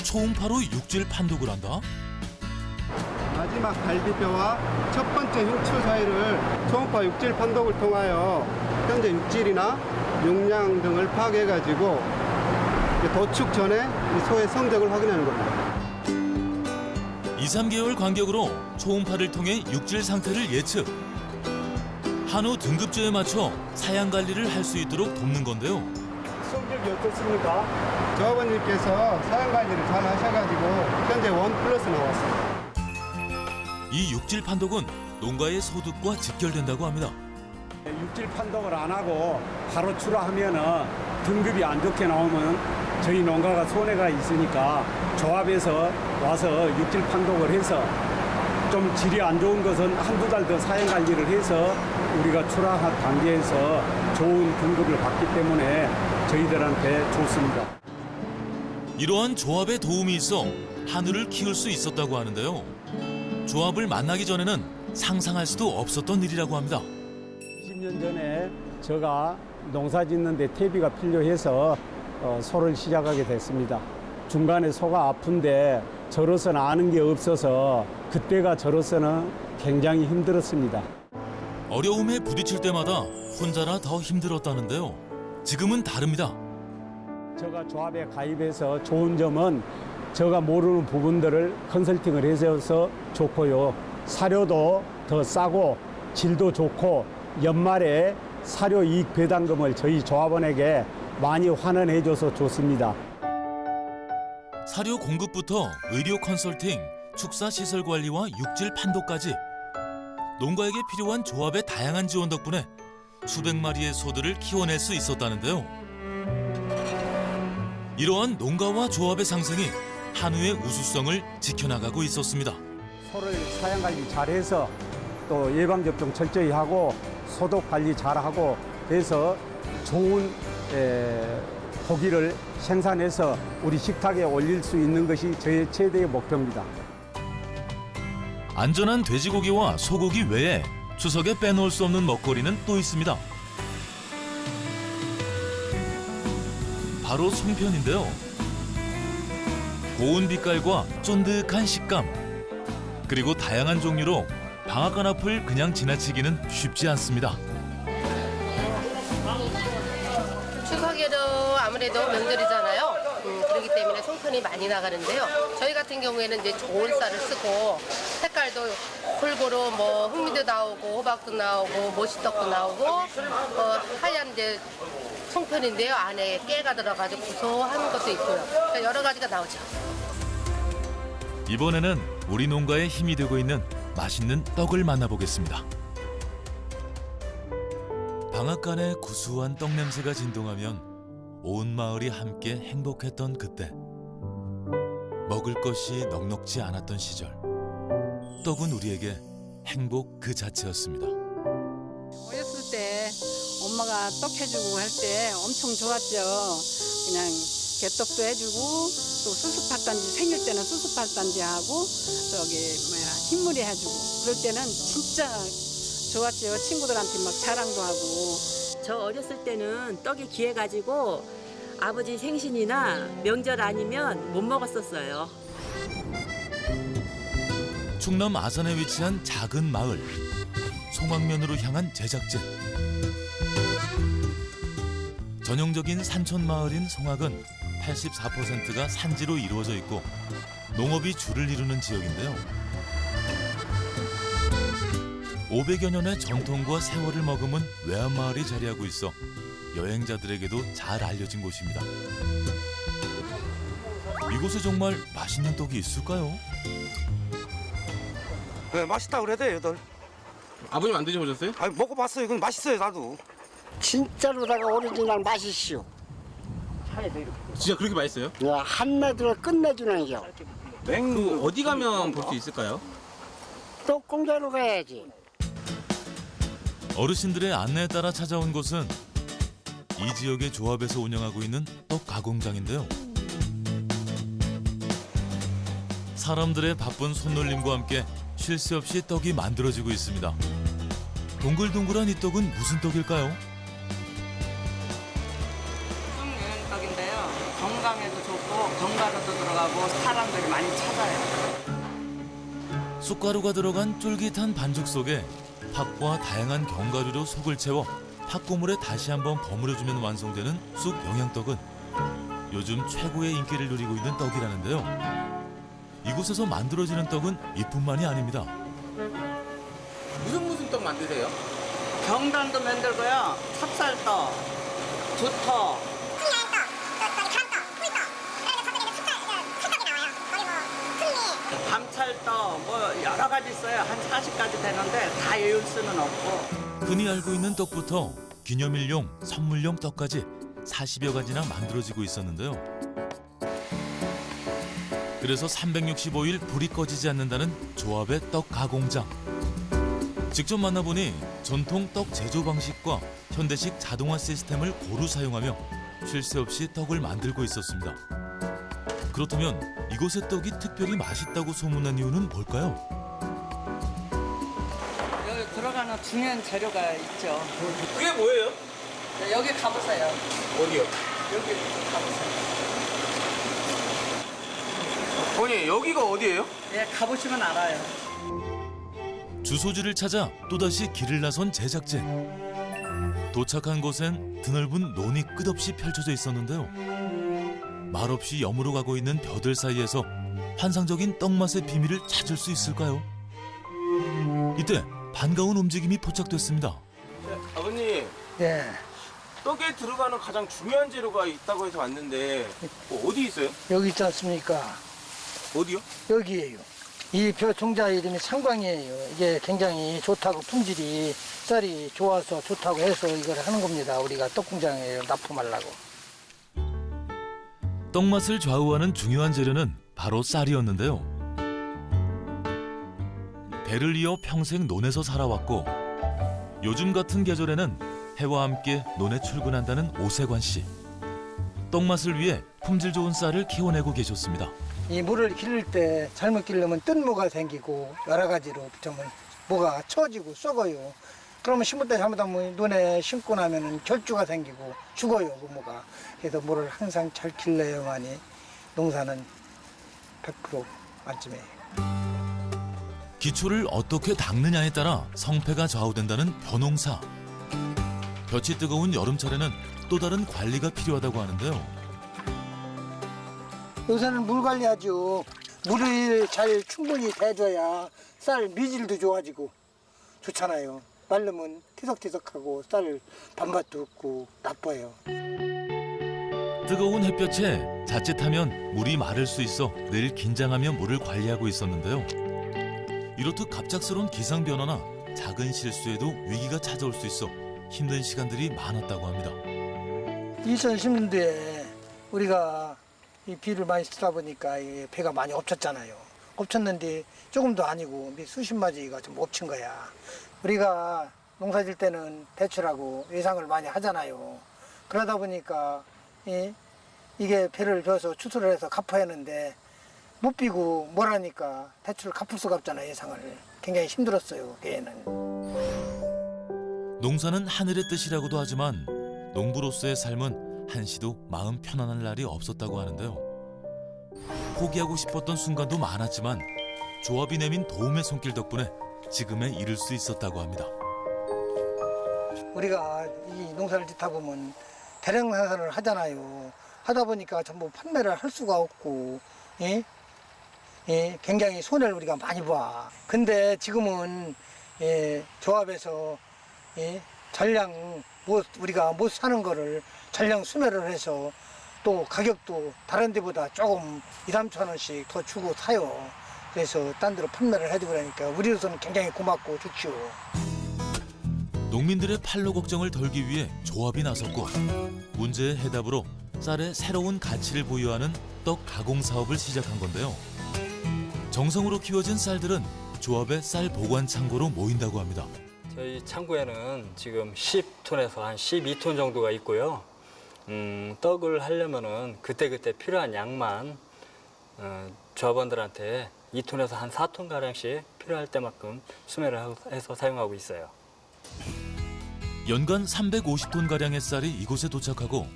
초음파로 육질 판독을 한다? 마지막 갈비뼈와 첫 번째 흉추 사이를 초음파 육질 판독을 통하여 현재 육질이나 용량 등을 파악해가지고 도축 전에 이 소의 성적을 확인하는 겁니다. 2-3개월 간격으로 초음파를 통해 육질 상태를 예측. 한우 등급제에 맞춰 사양 관리를 할 수 있도록 돕는 건데요. 성적이 어떻습니까? 조합원님께서 사양 관리를 잘 하셔가지고 현재 1+ 나왔습니다. 이 육질 판독은 농가의 소득과 직결된다고 합니다. 육질 판독을 안 하고 바로 출하하면은 등급이 안 좋게 나오면 저희 농가가 손해가 있으니까 조합에서 와서 육질 판독을 해서 좀 질이 안 좋은 것은 한두 달 더 사용 관리를 해서 우리가 출하 단계에서 좋은 등급을 받기 때문에 저희들한테 좋습니다. 이러한 조합의 도움이 있어 한우를 키울 수 있었다고 하는데요. 조합을 만나기 전에는 상상할 수도 없었던 일이라고 합니다. 20년 전에 제가 농사 짓는데 퇴비가 필요해서 소를 시작하게 됐습니다. 중간에 소가 아픈데 저로서는 아는 게 없어서 그때가 저로서는 굉장히 힘들었습니다. 어려움에 부딪힐 때마다 혼자라 더 힘들었다는데요. 지금은 다릅니다. 제가 조합에 가입해서 좋은 점은 제가 모르는 부분들을 컨설팅을 해줘서 좋고요. 사료도 더 싸고 질도 좋고 연말에 사료 이익 배당금을 저희 조합원에게 많이 환원해줘서 좋습니다. 사료 공급부터 의료 컨설팅, 축사 시설 관리와 육질 판독까지 농가에게 필요한 조합의 다양한 지원 덕분에 수백 마리의 소들을 키워낼 수 있었다는데요. 이러한 농가와 조합의 상승이 한우의 우수성을 지켜나가고 있었습니다. 소를 사양 관리 잘해서 또 예방접종 철저히 하고 소독 관리 잘하고 해서 좋은 고기를 생산해서 우리 식탁에 올릴 수 있는 것이 저의 최대의 목표입니다. 안전한 돼지고기와 소고기 외에 추석에 빼놓을 수 없는 먹거리는 또 있습니다. 바로 송편인데요. 고운 빛깔과 쫀득한 식감, 그리고 다양한 종류로 방앗간 앞을 그냥 지나치기는 쉽지 않습니다. 추석에도 아무래도 명절이잖아요. 그렇기 때문에 송편이 많이 나가는데요. 저희 같은 경우에는 이제 좋은 쌀을 쓰고 색깔도 골고루 뭐 흑미도 나오고 호박도 나오고 모시떡도 나오고 하얀 이제 송편인데요. 안에 깨가 들어가지고 고소한 것도 있고요. 그러니까 여러 가지가 나오죠. 이번에는 우리 농가의 힘이 되고 있는 맛있는 떡을 만나보겠습니다. 방앗간에 구수한 떡 냄새가 진동하면 온 마을이 함께 행복했던 그때. 먹을 것이 넉넉지 않았던 시절. 떡은 우리에게 행복 그 자체였습니다. 어렸을 때 엄마가 떡 해주고 할 때 엄청 좋았죠. 그냥 개떡도 해주고 또 수습할단지 생일 때는 수습할단지 하고 흰물이 해주고 그럴 때는 진짜 좋았죠. 친구들한테 막 자랑도 하고. 저 어렸을 때는 떡이 귀해가지고 아버지 생신이나 명절 아니면 못 먹었었어요. 충남 아산에 위치한 작은 마을. 송악면으로 향한 제작진. 전형적인 산촌 마을인 송악은 84%가 산지로 이루어져 있고 농업이 주를 이루는 지역인데요. 500여 년의 전통과 세월을 머금은 외환마을이 자리하고 있어 여행자들에게도 잘 알려진 곳입니다. 이곳에 정말 맛있는 떡이 있을까요? 네, 맛있다 그래도 얘들. 아버님 안 드셔보셨어요? 아니, 먹어봤어요. 이건 맛있어요, 나도. 진짜로다가 오리지널 맛이시오. 진짜 그렇게 맛있어요? 한마디로 끝내주는 겨. 그 어디 가면 볼 수 있을까요? 떡공장으로 가야지. 어르신들의 안내에 따라 찾아온 곳은 이 지역의 조합에서 운영하고 있는 떡 가공장인데요. 사람들의 바쁜 손놀림과 함께 쉴 새 없이 떡이 만들어지고 있습니다. 동글동글한 이 떡은 무슨 떡일까요? 떡인데요. 건강에도 좋고 견과류도 들어가고 사람들이 많이 찾아요. 쑥가루가 들어간 쫄깃한 반죽 속에 팥과 다양한 견과류로 속을 채워 팥고물에 다시 한번 버무려주면 완성되는 쑥 영양떡은 요즘 최고의 인기를 누리고 있는 떡이라는데요. 이곳에서 만들어지는 떡은 이뿐만이 아닙니다. 무슨 떡 만드세요? 경단도 만들고요. 찹쌀떡, 두떡, 밤찰떡 뭐 여러 가지 있어요. 한 40가지 되는데 다 외울 수는 없고. 흔히 알고 있는 떡부터 기념일용, 선물용 떡까지 40여 가지나 만들어지고 있었는데요. 그래서 365일 불이 꺼지지 않는다는 조합의 떡 가공장. 직접 만나보니 전통 떡 제조 방식과 현대식 자동화 시스템을 고루 사용하며 쉴 새 없이 떡을 만들고 있었습니다. 그렇다면 이곳의 떡이 특별히 맛있다고 소문난 이유는 뭘까요? 여기 들어가는 중요한 재료가 있죠. 그게 뭐예요? 여기 가보세요. 어디요? 여기 가보세요. 어머니 여기가 어디예요? 예, 가보시면 알아요. 주소지를 찾아 또다시 길을 나선 제작진. 도착한 곳엔 드넓은 논이 끝없이 펼쳐져 있었는데요. 말없이 여물어 가고 있는 벼들 사이에서 환상적인 떡맛의 비밀을 찾을 수 있을까요? 이때 반가운 움직임이 포착됐습니다. 아버님. 예. 떡에 들어가는 가장 중요한 재료가 있다고 해서 왔는데 어디 있어요? 여기 있지 않습니까? 어디요? 여기에요. 이 벼 종자 이름이 상광이에요. 이게 굉장히 좋다고 품질이 쌀이 좋아서 좋다고 해서 이걸 하는 겁니다. 우리가 떡 공장에 납품하려고. 떡맛을 좌우하는 중요한 재료는 바로 쌀이었는데요. 대를 이어 평생 논에서 살아왔고 요즘 같은 계절에는 해와 함께 논에 출근한다는 오세관 씨. 떡맛을 위해 품질 좋은 쌀을 키워내고 계셨습니다. 이 물을 기를 때 잘못 기르면 뜬모가 생기고 여러 가지로 정말 모가 처지고 썩어요. 그러면 심을 때 잘못하면 눈에 심고 나면 결주가 생기고 죽어요, 그 모가. 그래서 모를 항상 잘 길러야만이 농사는 100% 만점이에요. 기초를 어떻게 닦느냐에 따라 성패가 좌우된다는 벼농사. 볕이 뜨거운 여름철에는 또 다른 관리가 필요하다고 하는데요. 요새는 물 관리하죠. 물을 잘 충분히 대줘야 쌀 미질도 좋아지고 좋잖아요. 말르면 티석티석하고 쌀 밥맛도 없고 나빠요. 뜨거운 햇볕에 자칫하면 물이 마를 수 있어 늘 긴장하며 물을 관리하고 있었는데요. 이렇듯 갑작스러운 기상 변화나 작은 실수에도 위기가 찾아올 수 있어 힘든 시간들이 많았다고 합니다. 2010년도에 우리가 이 비를 많이 쓰다 보니까 이 배가 많이 엎쳤잖아요. 엎쳤는데 조금도 아니고 수십 마지가 좀 엎친 거야. 우리가 농사 질 때는 대출하고 예상을 많이 하잖아요. 그러다 보니까 이게 배를 벼서 추수를 해서 갚아야 하는데 못 비고 뭐라니까 대출을 갚을 수가 없잖아요, 예상을. 굉장히 힘들었어요, 그애는. 농사는 하늘의 뜻이라고도 하지만 농부로서의 삶은 한시도 마음 편안할 날이 없었다고 하는데요. 포기하고 싶었던 순간도 많았지만 조합이 내민 도움의 손길 덕분에 지금에 이를 수 있었다고 합니다. 우리가 이 농사를 짓다 보면 대량 생산을 하잖아요. 하다 보니까 전부 판매를 할 수가 없고, 굉장히 손해를 우리가 많이 봐. 근데 지금은 조합에서 전량 우리가 못 사는 거를 전량 수매를 해서 또 가격도 다른 데보다 조금 2~3천 원씩 더 주고 사요. 그래서 딴 데로 판매를 해주고 그러니까 우리로서는 굉장히 고맙고 좋죠. 농민들의 판로 걱정을 덜기 위해 조합이 나섰고 문제의 해답으로 쌀의 새로운 가치를 부여하는 떡 가공 사업을 시작한 건데요. 정성으로 키워진 쌀들은 조합의 쌀 보관 창고로 모인다고 합니다. 저희 창고에는 지금 10톤에서 한 12톤 정도가 있고요. 떡을 하려면은 그때그때 필요한 양만 조합원들한테 2톤에서 한 4톤 가량씩 필요할 때만큼 수매를 해서 사용하고 있어요. 연간 350톤 가량의 쌀이 이곳에 도착하고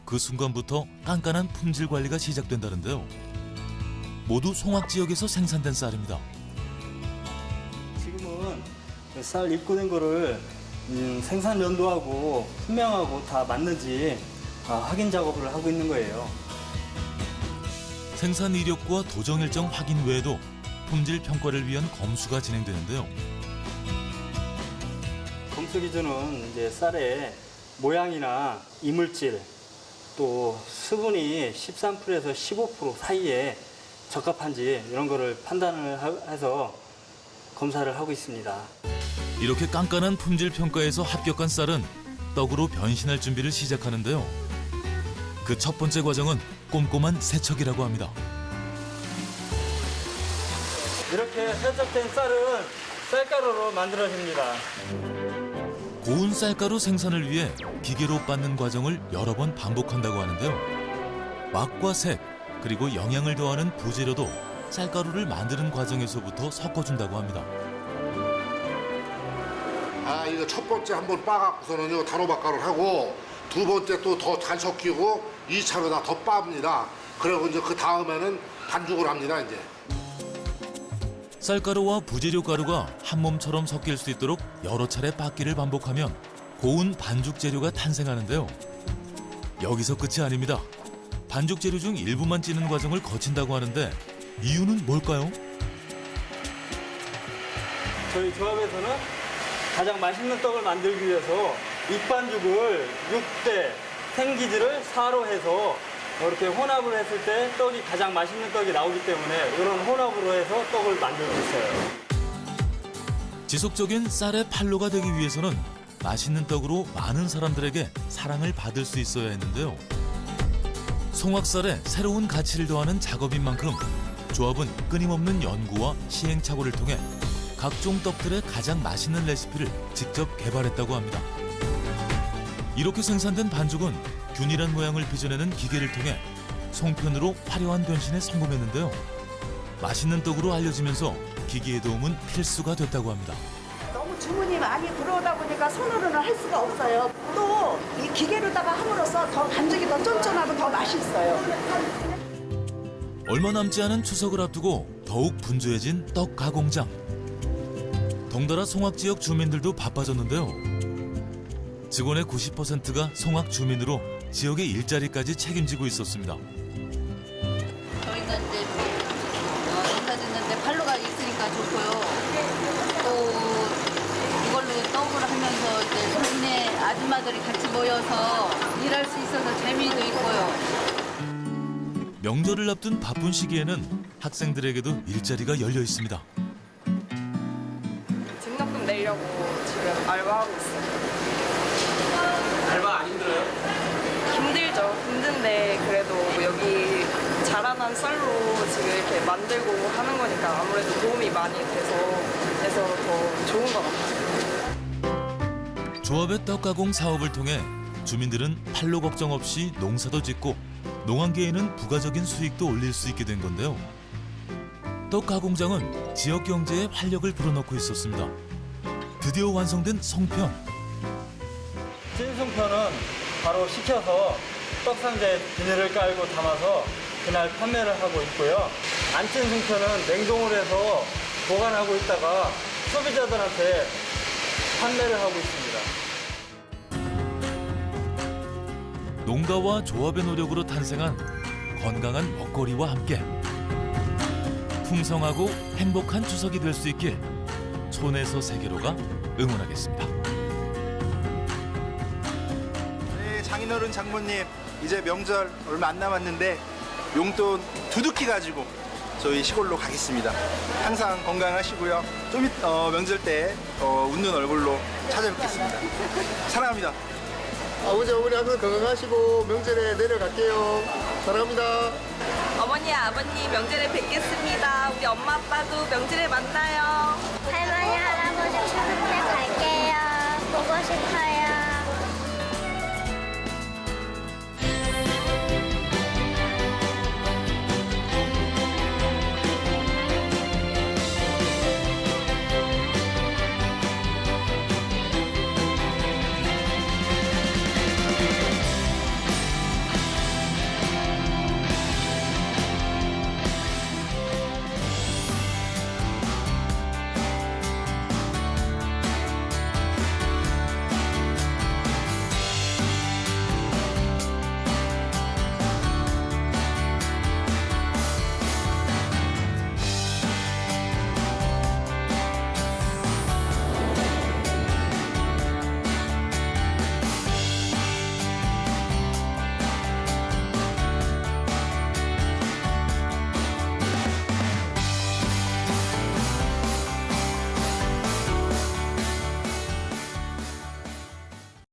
그 순간부터 깐깐한 품질 관리가 시작된다는데요. 모두 송악 지역에서 생산된 쌀입니다. 지금은 쌀 입고된 거를 생산 연도하고 분명하고 다 맞는지 확인 작업을 하고 있는 거예요. 생산 이력과 도정 일정 확인 외에도 품질 평가를 위한 검수가 진행되는데요. 검수 기준은 이제 쌀의 모양이나 이물질 또 수분이 13%에서 15% 사이에 적합한지 이런 거를 판단을 해서 검사를 하고 있습니다. 이렇게 깐깐한 품질 평가에서 합격한 쌀은 떡으로 변신할 준비를 시작하는데요. 그 첫 번째 과정은 꼼꼼한 세척이라고 합니다. 이렇게 세척된 쌀은 쌀가루로 만들어집니다. 고운 쌀가루 생산을 위해 기계로 빻는 과정을 여러 번 반복한다고 하는데요. 맛과 색, 그리고 영양을 더하는 부재료도 쌀가루를 만드는 과정에서부터 섞어준다고 합니다. 이거 첫 번째 한번 빻아갖고서는요 단호박가루를 하고 두 번째 또 더 잘 섞이고 2차로 더 빻습니다. 그리고 이제 그 다음에는 반죽을 합니다, 이제. 쌀가루와 부재료 가루가 한 몸처럼 섞일 수 있도록 여러 차례 빻기를 반복하면 고운 반죽 재료가 탄생하는데요. 여기서 끝이 아닙니다. 반죽 재료 중 일부만 찌는 과정을 거친다고 하는데 이유는 뭘까요? 저희 조합에서는 가장 맛있는 떡을 만들기 위해서 익반죽을 6대, 생기질을 4로 해서 이렇게 혼합을 했을 때 떡이 가장 맛있는 떡이 나오기 때문에 이런 혼합으로 해서 떡을 만들고 있어요. 지속적인 쌀의 판로가 되기 위해서는 맛있는 떡으로 많은 사람들에게 사랑을 받을 수 있어야 했는데요. 송악쌀에 새로운 가치를 더하는 작업인 만큼 조합은 끊임없는 연구와 시행착오를 통해 각종 떡들의 가장 맛있는 레시피를 직접 개발했다고 합니다. 이렇게 생산된 반죽은 균일한 모양을 빚어내는 기계를 통해 송편으로 화려한 변신에 성공했는데요. 맛있는 떡으로 알려지면서 기계의 도움은 필수가 됐다고 합니다. 너무 주문이 많이 들어오다 보니까 손으로는 할 수가 없어요. 또 이 기계로다가 함으로써 더 반죽이 더 쫀쫀하고 더 맛있어요. 얼마 남지 않은 추석을 앞두고 더욱 분주해진 떡 가공장. 덩달아 송악 지역 주민들도 바빠졌는데요. 직원의 90%가 송악 주민으로 지역의 일자리까지 책임지고 있었습니다. 저희는 이제 농사 짓는데 판로가 있으니까 좋고요. 또 이걸로 떡을 하면서 이제 동네 아줌마들이 같이 모여서 일할 수 있어서 재미도 있고요. 명절을 앞둔 바쁜 시기에는 학생들에게도 일자리가 열려 있습니다. 등록금 내려고 지금 알바하고 있어요. 알바 안 힘들어요? 힘들죠. 힘든데 그래도 여기 자라난 쌀로 지금 이렇게 만들고 하는 거니까 아무래도 도움이 많이 돼서 더 좋은 것 같아요. 조합의 떡 가공 사업을 통해 주민들은 판로 걱정 없이 농사도 짓고 농한계에는 부가적인 수익도 올릴 수 있게 된 건데요. 떡 가공장은 지역 경제에 활력을 불어넣고 있었습니다. 드디어 완성된 송편. 찐 송편은 바로 식혀서 떡 상자에 비닐을 깔고 담아서 그날 판매를 하고 있고요. 안 찐 송편은 냉동을 해서 보관하고 있다가 소비자들한테 판매를 하고 있습니다. 농가와 조합의 노력으로 탄생한 건강한 먹거리와 함께 풍성하고 행복한 추석이 될 수 있길 촌에서 세계로가 응원하겠습니다. 네, 장인어른 장모님 이제 명절 얼마 안 남았는데 용돈 두둑히 가지고 저희 시골로 가겠습니다. 항상 건강하시고요. 좀 명절 때 웃는 얼굴로 찾아뵙겠습니다. 사랑합니다. 아버지, 어머니 항상 건강하시고 명절에 내려갈게요. 사랑합니다. 어머니, 아버님 명절에 뵙겠습니다. 우리 엄마, 아빠도 명절에 만나요. 할머니, 할아버지 추석 때 갈게요. 보고 싶어요.